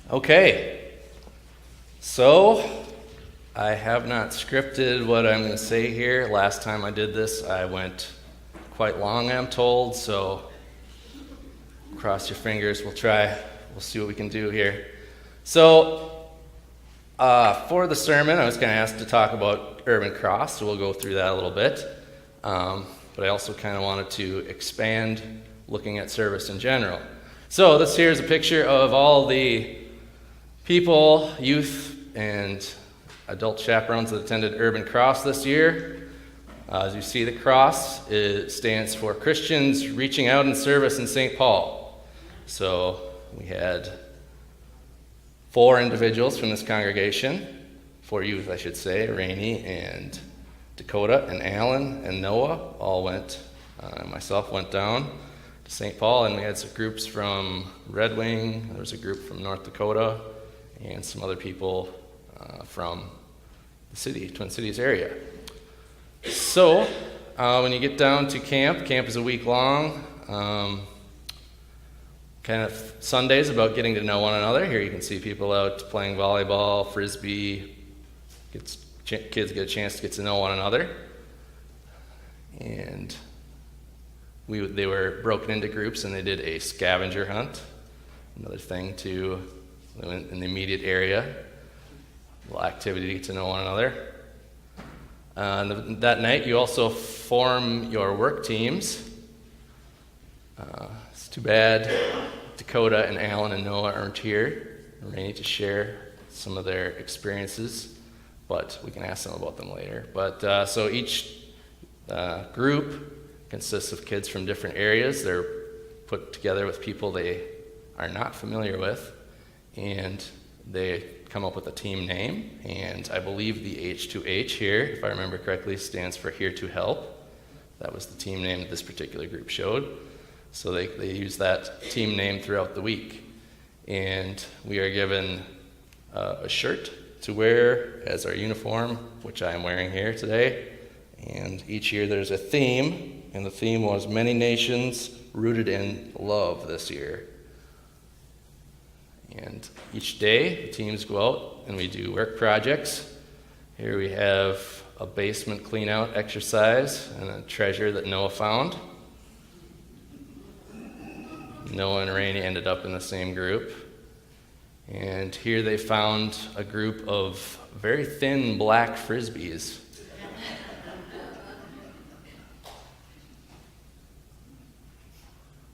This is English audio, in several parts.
Okay, so I have not scripted what I'm going to say here. Last time I did this, I went quite long, I'm told, so cross your fingers. We'll see what we can do here. So, for the sermon, I was kind of asked to talk about Urban Cross, so we'll go through that a little bit. But I also kind of wanted to expand looking at service in general. So this here is a picture of all the people, youth, and adult chaperones that attended Urban Cross this year. As you see, the cross stands for Christians Reaching Out in Service in St. Paul. So we had 4 individuals from this congregation, 4 youth, I should say, Rainey and Dakota and Alan and Noah all went, myself went down to St. Paul, and we had some groups from Red Wing, there was a group from North Dakota, and some other people from the Twin Cities area. So, when you get down to camp is a week long, kind of Sundays about getting to know one another. Here you can see people out playing volleyball, frisbee, kids get a chance to get to know one another. And they were broken into groups and they did a scavenger hunt, another thing in the immediate area, a little activity to get to know one another. That night you also form your work teams. It's too bad Dakota and Alan and Noah aren't here. They need to share some of their experiences, but we can ask them about them later. But so each group consists of kids from different areas. They're put together with people they are not familiar with, and they come up with a team name. And I believe the H2H here, if I remember correctly, stands for Here to Help. That was the team name that this particular group showed. So they use that team name throughout the week. And we are given a shirt to wear as our uniform, which I am wearing here today. And each year there's a theme, and the theme was Many Nations Rooted in Love this year. And each day the teams go out and we do work projects. Here we have a basement clean out exercise and a treasure that Noah found. Noah and Rainey ended up in the same group. And here they found a group of very thin black frisbees.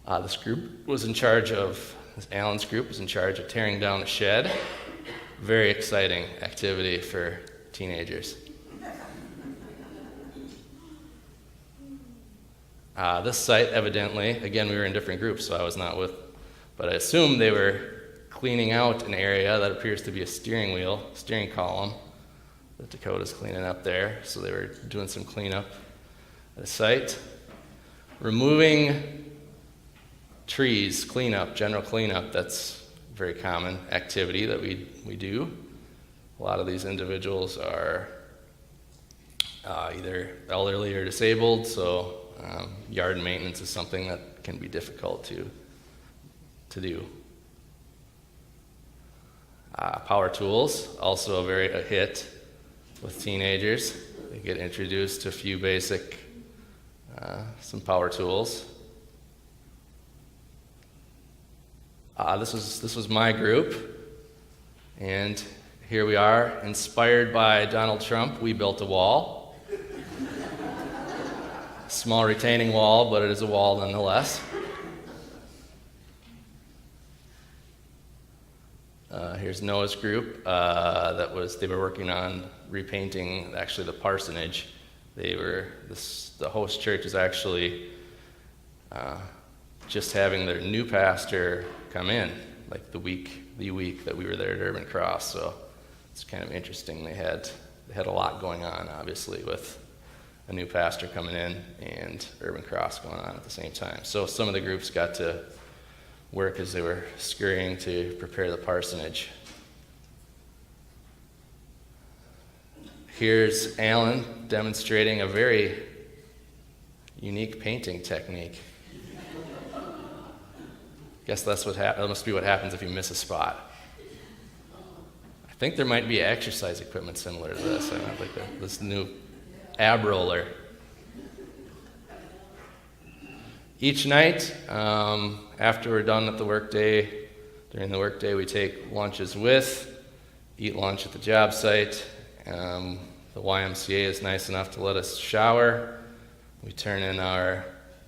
Alan's group was in charge of tearing down a shed. Very exciting activity for teenagers. This site, evidently, again, we were in different groups, so I was not with, but I assume they were cleaning out an area that appears to be a steering column that Dakota's cleaning up there. So they were doing some cleanup at the site. Removing trees, general cleanup, that's a very common activity that we do. A lot of these individuals are either elderly or disabled, so yard maintenance is something that can be difficult to do. Power tools, also a hit with teenagers. They get introduced to a few basic, some power tools. This was my group, and here we are, inspired by Donald Trump. We built a wall. Small retaining wall, but it is a wall nonetheless. Here's Noah's group. They were working on repainting actually the parsonage. The host church is actually just having their new pastor come in, like the week that we were there at Urban Cross. So it's kind of interesting. They had a lot going on, obviously, with a new pastor coming in and Urban Cross going on at the same time. So some of the groups got to work as they were scurrying to prepare the parsonage. Here's Alan demonstrating a very unique painting technique. Guess that must be what happens if you miss a spot. think there might be exercise equipment similar to this. I don't like this new ab roller. Each night, after we're done at the workday, during the workday, we take lunches eat lunch at the job site. The YMCA is nice enough to let us shower. We turn in our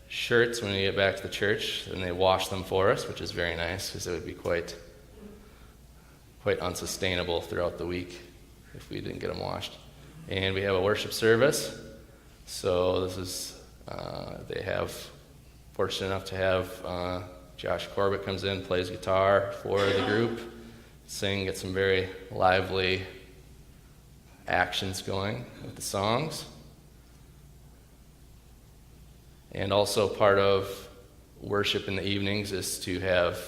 shirts when we get back to the church, and they wash them for us, which is very nice because it would be quite unsustainable throughout the week if we didn't get them washed. And we have a worship service. So this is, they have, fortunate enough to have Josh Corbett comes in, plays guitar for the group, get some very lively actions going with the songs. And also part of worship in the evenings is to have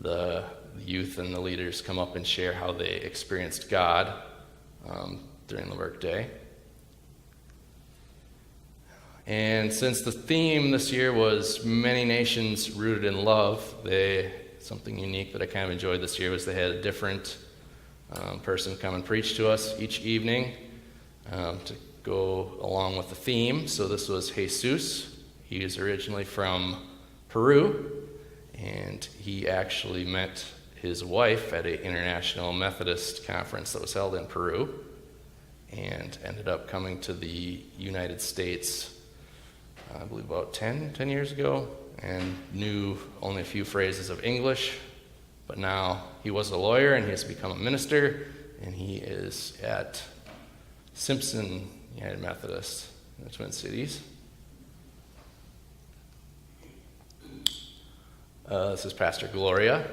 the youth and the leaders come up and share how they experienced God during the workday. And since the theme this year was Many Nations Rooted in Love, something unique that I kind of enjoyed this year was they had a different person come and preach to us each evening to go along with the theme. So this was Jesus. He is originally from Peru, and he actually met his wife at an International Methodist conference that was held in Peru, and ended up coming to the United States, I believe about 10 years ago, and knew only a few phrases of English, but now he was a lawyer and he has become a minister, and he is at Simpson United Methodist in the Twin Cities. This is Pastor Gloria.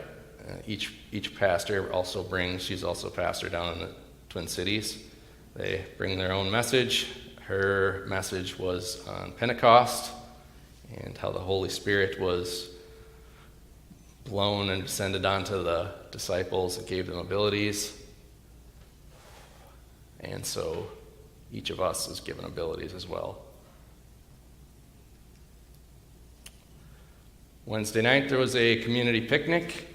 Each pastor also she's also a pastor down in the Twin Cities. They bring their own message. Her message was on Pentecost and how the Holy Spirit was blown and descended onto the disciples and gave them abilities. And so each of us is given abilities as well. Wednesday night there was a community picnic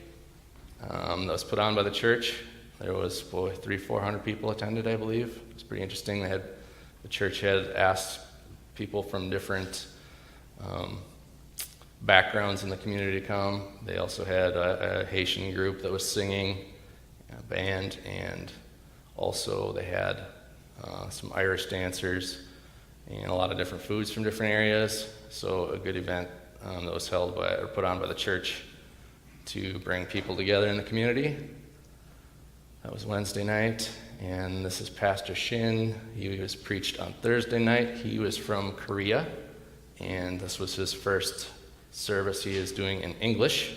that was put on by the church. There was 300-400 people attended, I believe. It was pretty interesting. The church had asked people from different backgrounds in the community to come. They also had a Haitian group that was singing, a band, and also they had some Irish dancers and a lot of different foods from different areas. So a good event that was put on by the church to bring people together in the community. That was Wednesday night, and this is Pastor Shin. He was preached on Thursday night. He was from Korea, and this was his first service he is doing in English.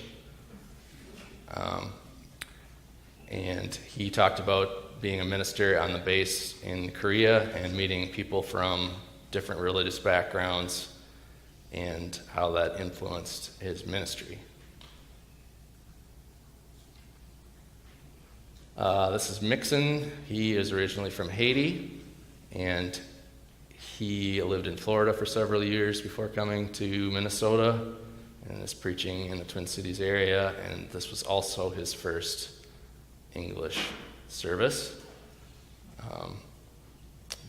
And he talked about being a minister on the base in Korea and meeting people from different religious backgrounds and how that influenced his ministry. This is Mixon. He is originally from Haiti, and he lived in Florida for several years before coming to Minnesota and is preaching in the Twin Cities area, and this was also his first English service,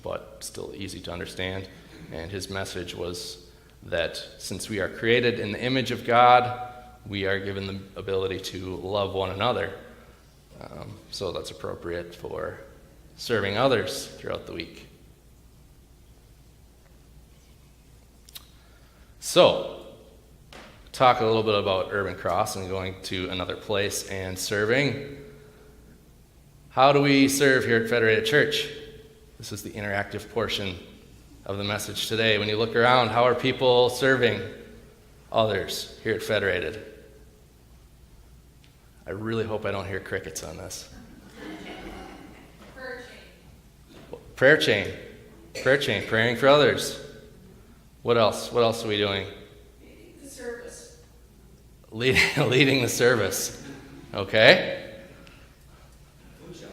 but still easy to understand. And his message was that since we are created in the image of God, we are given the ability to love one another. So that's appropriate for serving others throughout the week. So, talk a little bit about Urban Cross and going to another place and serving. How do we serve here at Federated Church? This is the interactive portion of the message today. When you look around, how are people serving others here at Federated? I really hope I don't hear crickets on this. Prayer chain. Prayer chain. Praying for others. What else? What else are we doing? Leading the service. Leading the service. Okay. Food shelf.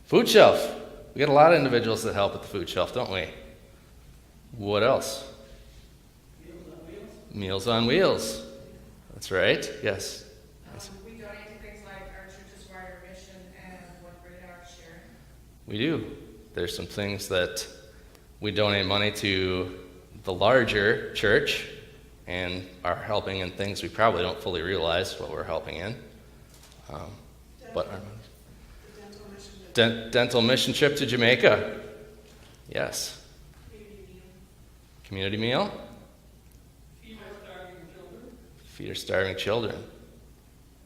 Food shelf. We got a lot of individuals that help at the food shelf, don't we? What else? Meals on Wheels. Meals on Wheels. That's right. Yes. We donate to things like our church's wider mission and One Great Arc Share We do. There's some things that we donate money to the larger church and are helping in things we probably don't fully realize what we're helping in. But dental mission trip to Jamaica. Yes. Community meal. Feed our starving children.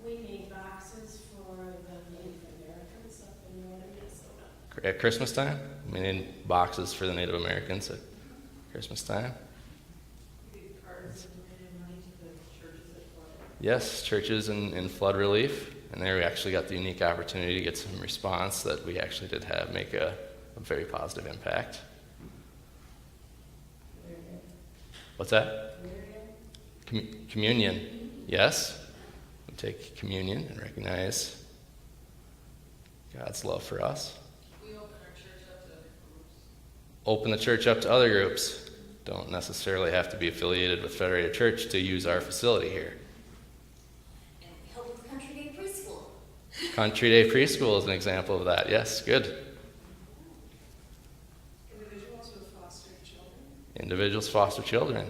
We made boxes for the Native Americans up in northern Minnesota. At Christmas time? We need boxes for the Native Americans at Christmas time. We did cards and donated money to the churches that flooded. Yes, churches in flood relief. And there we actually got the unique opportunity to get some response that we actually did have make a very positive impact. What's that? Communion. Yes. We take communion and recognize God's love for us. We open our church up to other groups. Open the church up to other groups. Don't necessarily have to be affiliated with Federated Church to use our facility here. And we help with Country Day Preschool. Country Day Preschool is an example of that. Yes, good. Individuals with foster children. Individuals foster children.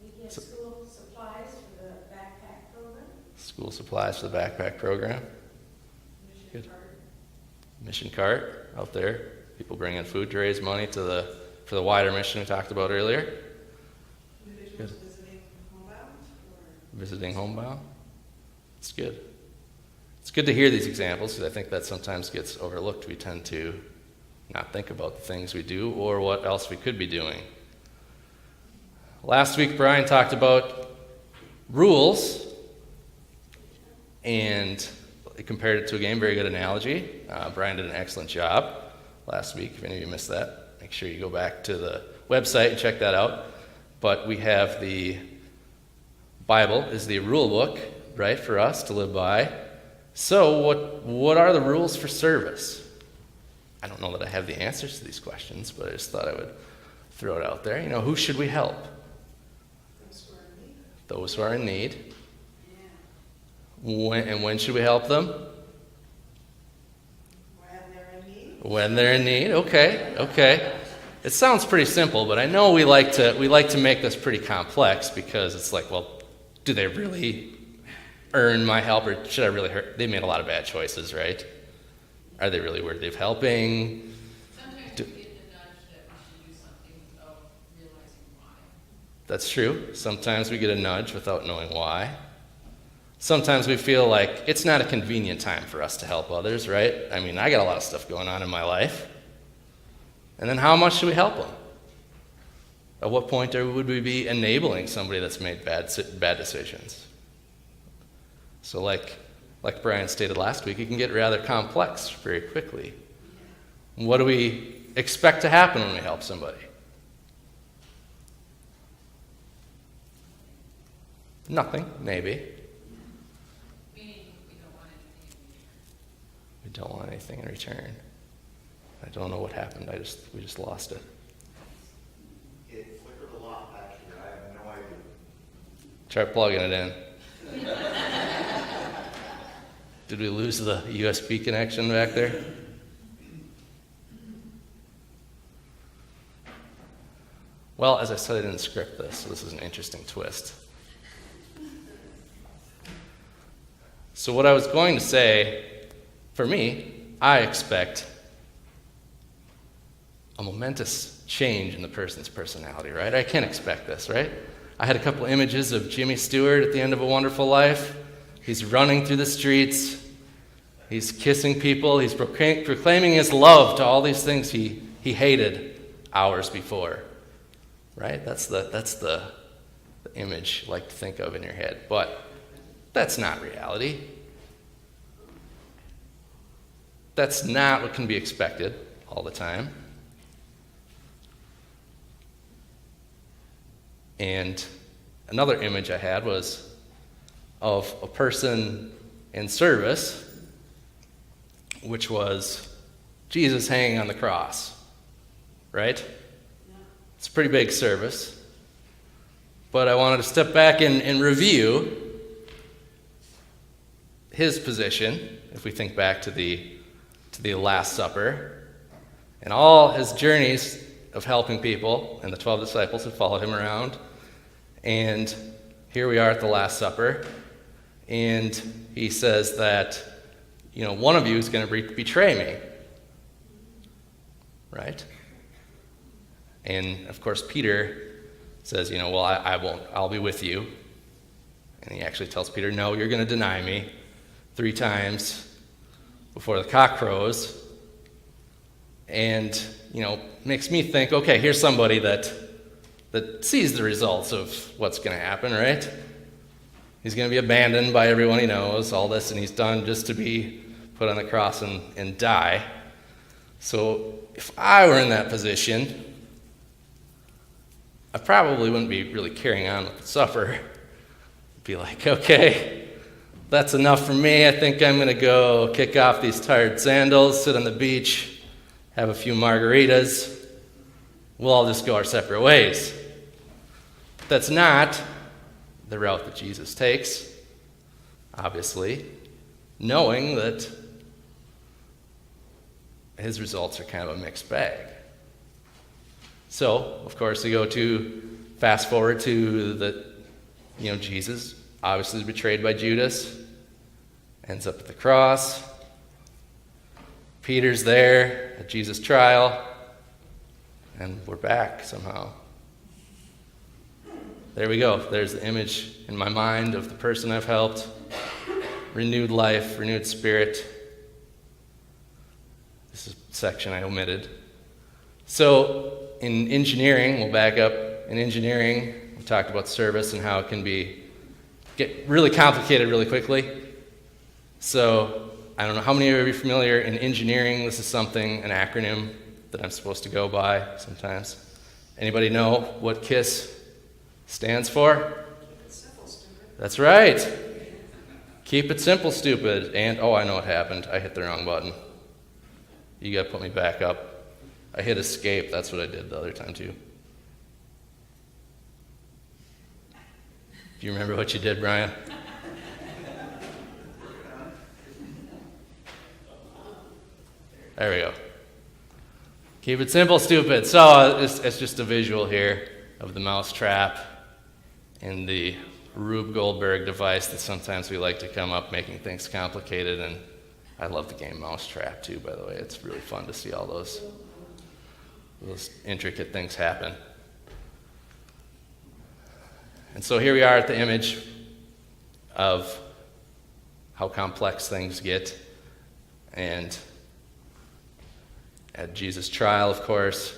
We get school supplies for the backpack program. School supplies for the backpack program. Mission Good. card. Mission cart out there. People bring in food to raise money for the wider mission we talked about earlier. Individuals visiting homebound or Visiting homebound. It's good. It's good to hear these examples because I think that sometimes gets overlooked. We tend to not think about the things we do or what else we could be doing. Last week, Brian talked about rules and he compared it to a game. Very good analogy. Brian did an excellent job last week. If any of you missed that, make sure you go back to the website and check that out. But we have the Bible is the rule book, right, for us to live by. So what are the rules for service? I don't know that I have the answers to these questions, but I just thought I would throw it out there. Who should we help? those who are in need. Those who are in need. Yeah. When should we help them? When they're in need. When they're in need. Okay. It sounds pretty simple, but I know we like to make this pretty complex because it's like, well, do they really earn my help, or should I really hurt? They made a lot of bad choices, right? Are they really worthy of helping? Sometimes we get the nudge that we should do something without realizing why. That's true. Sometimes we get a nudge without knowing why. Sometimes we feel like it's not a convenient time for us to help others, right? I mean, I got a lot of stuff going on in my life. And then how much should we help them? At what point would we be enabling somebody that's made bad decisions? So like Brian stated last week, it can get rather complex very quickly. What do we expect to happen when we help somebody? Nothing, maybe. Meaning we don't want anything in return. We don't want anything in return. I don't know what happened. We just lost it. It flickered a lot back here. I have no idea. Try plugging it in. Did we lose the USB connection back there? Well, as I said, I didn't script this, so this is an interesting twist. So what I was going to say, for me, I expect a momentous change in the person's personality, right? I can't expect this, right? I had a couple images of Jimmy Stewart at the end of A Wonderful Life. He's running through the streets. He's kissing people. He's proclaiming his love to all these things he hated hours before, right? That's the image you like to think of in your head. But that's not reality. That's not what can be expected all the time. And another image I had was of a person in service, which was Jesus hanging on the cross, right? It's a pretty big service. But I wanted to step back and review his position, if we think back to the to the Last Supper, and all his journeys of helping people, and the 12 disciples had followed him around. And here we are at the Last Supper, and he says that, one of you is going to betray me, right? And of course, Peter says, well, I won't. I'll be with you. And he actually tells Peter, no, you're going to deny me 3 times before the cock crows. And, makes me think, okay, here's somebody that sees the results of what's going to happen, right? He's going to be abandoned by everyone he knows, all this, and he's done just to be put on the cross and die. So if I were in that position, I probably wouldn't be really carrying on with the supper. Be like, okay, that's enough for me. I think I'm going to go kick off these tired sandals, sit on the beach, have a few margaritas. We'll all just go our separate ways. That's not the route that Jesus takes, obviously, knowing that his results are kind of a mixed bag. So, of course, fast forward to Jesus obviously is betrayed by Judas, ends up at the cross. Peter's there at Jesus' trial, and we're back somehow. There we go. There's the image in my mind of the person I've helped. Renewed life, renewed spirit. This is a section I omitted. So, in engineering, we'll back up. In engineering, we talked about service and how it can get really complicated really quickly. So, I don't know how many of you are familiar in engineering. This is an acronym that I'm supposed to go by sometimes. Anybody know what KISS stands for? That's right. Keep it simple, stupid. And, I know what happened. I hit the wrong button. You got to put me back up. I hit escape. That's what I did the other time, too. Do you remember what you did, Brian? There we go. Keep it simple, stupid. So it's just a visual here of the mouse trap and the Rube Goldberg device that sometimes we like to come up making things complicated. And I love the game Mousetrap, too, by the way. It's really fun to see all those intricate things happen. And so here we are at the image of how complex things get. And at Jesus' trial, of course,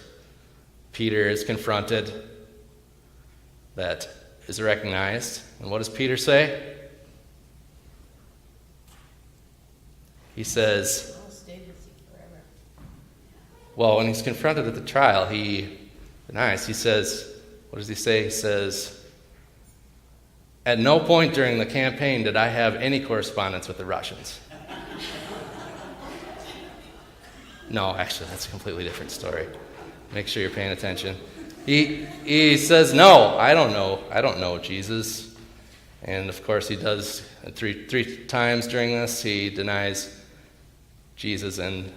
Peter is confronted. That is recognized. And what does Peter say? He says, I'll stay with you forever. well, when he's confronted at the trial, he denies. He says, what does he say? He says, at no point during the campaign did I have any correspondence with the Russians. No, actually, that's a completely different story. Make sure you're paying attention. He says, no, I don't know Jesus. And of course he does three times during this. He denies Jesus, and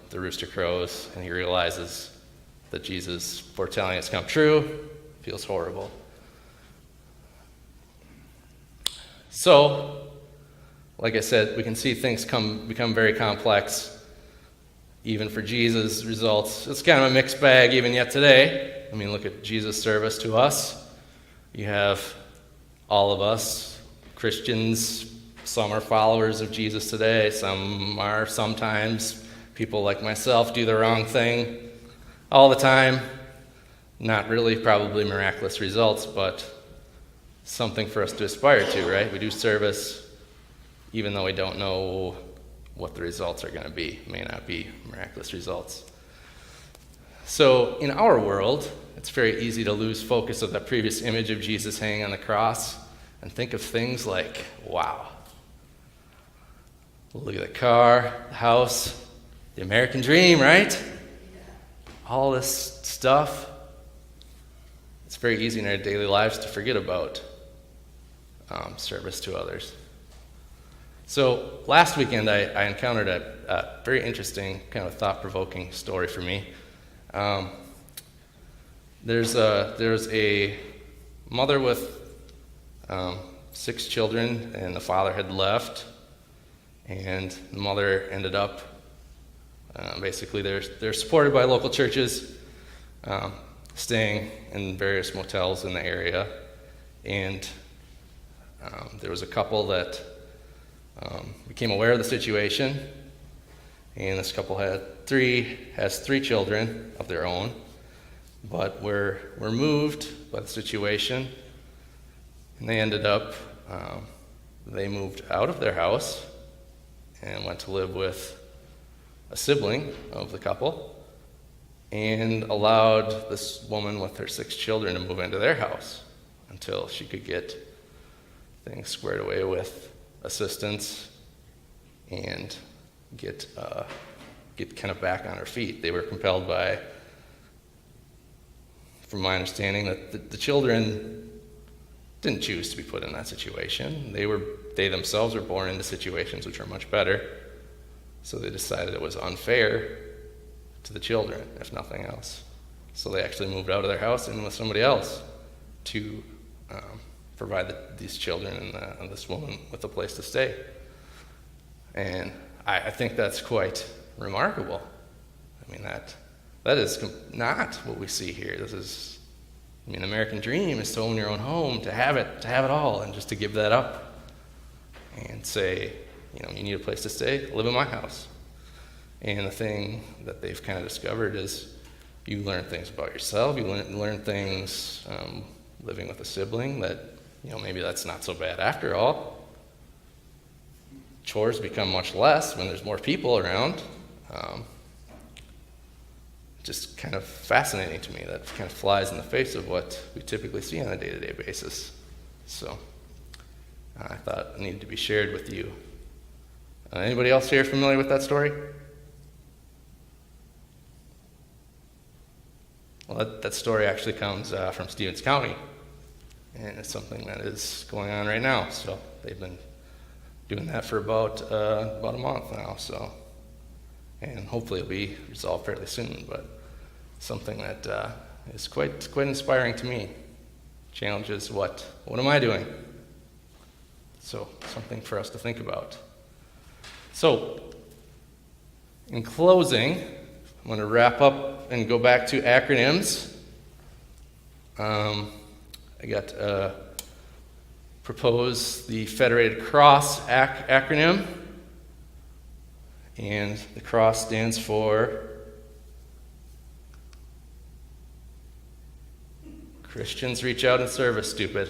the rooster crows, and he realizes that Jesus' foretelling has come true. Feels horrible. So, like I said, we can see things become very complex. Even for Jesus' results, it's kind of a mixed bag even yet today. I mean, look at Jesus' service to us. You have all of us, Christians. Some are followers of Jesus today. Some are sometimes. People like myself do the wrong thing all the time. Not really probably miraculous results, but something for us to aspire to, right? We do service even though we don't know what the results are going to be. It may not be miraculous results. So in our world, it's very easy to lose focus of that previous image of Jesus hanging on the cross and think of things like, wow, look at the car, the house, the American dream, right? All this stuff. It's very easy in our daily lives to forget about service to others. So last weekend, I encountered a very interesting, kind of thought-provoking story for me. There's a mother with 6 children, and the father had left, and the mother ended up basically they're supported by local churches, staying in various motels in the area, and there was a couple that became aware of the situation, and this couple has 3 children of their own, but were moved by the situation, and they ended up they moved out of their house and went to live with a sibling of the couple, and allowed this woman with her 6 children to move into their house until she could get things squared away with assistance and get kind of back on her feet. They were compelled by, from my understanding, that the children didn't choose to be put in that situation. They themselves were born into situations which are much better, so they decided it was unfair to the children, if nothing else. So they actually moved out of their house and with somebody else to provide these children and this woman with a place to stay. And I think that's quite remarkable. I mean, that is not what we see here. The American dream is to own your own home, to have it all, and just to give that up and say, you need a place to stay, live in my house. And the thing that they've kind of discovered is you learn things about yourself, you learn things living with a sibling that, maybe that's not so bad after all. Chores become much less when there's more people around. Just kind of fascinating to me. That kind of flies in the face of what we typically see on a day-to-day basis. So I thought it needed to be shared with you. Anybody else here familiar with that story? Well, that story actually comes from Stevens County, and it's something that is going on right now. So they've been doing that for about a month now. So, and hopefully it'll be resolved fairly soon. But something that is quite inspiring to me. Challenges what am I doing? So something for us to think about. So, in closing, I'm going to wrap up and go back to acronyms. I got propose the Federated Cross acronym, and the cross stands for Christians Reach Out in Service, stupid.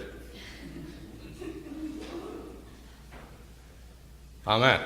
Amen.